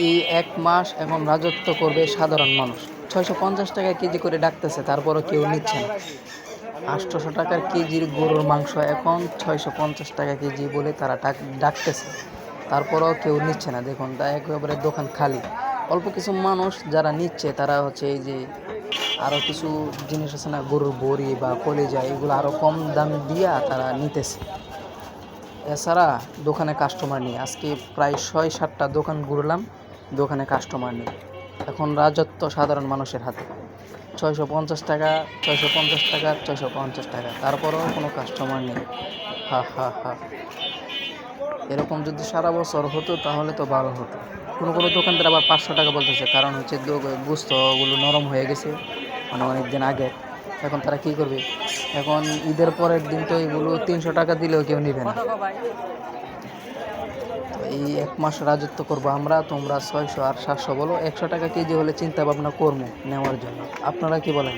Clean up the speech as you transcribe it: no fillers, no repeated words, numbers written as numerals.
এই ১ মাস এখন রাজত্ব করবে সাধারণ মানুষ। ৬৫০ টাকা কেজি করে ডাকতেছে, তারপরও কেউ নিচ্ছে না। ৮০০ টাকার কেজির গরুর মাংস এখন ৬৫০ টাকা কেজি বলে তারা ডাকতেছে, তারপরও কেউ নিচ্ছে না। দেখুন, তা একেবারে দোকান খালি। অল্প কিছু মানুষ যারা নিচ্ছে তারা হচ্ছে এই যে আরও কিছু জিনিস আছে না, গরুর বড়ি বা কলিজা, এগুলো আরও কম দাম দিয়া তারা নিতেছে। এছাড়া দোকানে কাস্টমার নেই। আজকে প্রায় ৬-৭টা দোকান ঘুরলাম, দোকানে কাস্টমার নেই। এখন রাজত্ব সাধারণ মানুষের হাতে। ৬৫০ টাকা, ৬৫০ টাকা, ৬৫০ টাকা, তারপরেও কোনো কাস্টমার নেই। হা হা হা। এরকম যদি সারা বছর হতো তাহলে তো ভালো হতো। কোনো দোকানদার আবার ৫০০ টাকা বলতেছে, কারণ হচ্ছে গোস্তগুলো নরম হয়ে গেছে, মানে অনেক দিন আগে। এখন তারা কী করবে? এখন ঈদের পরের দিন তো এগুলো ৩০০ টাকা দিলেও কেউ নেবে না। তো এই ১ মাস রাজত্ব করবো আমরা, তোমরা ৬০০ আর ৭০০ বলো, ১০০ টাকা কেজি হলে চিন্তা ভাবনা করবো নেওয়ার জন্য। আপনারা কি বলেন?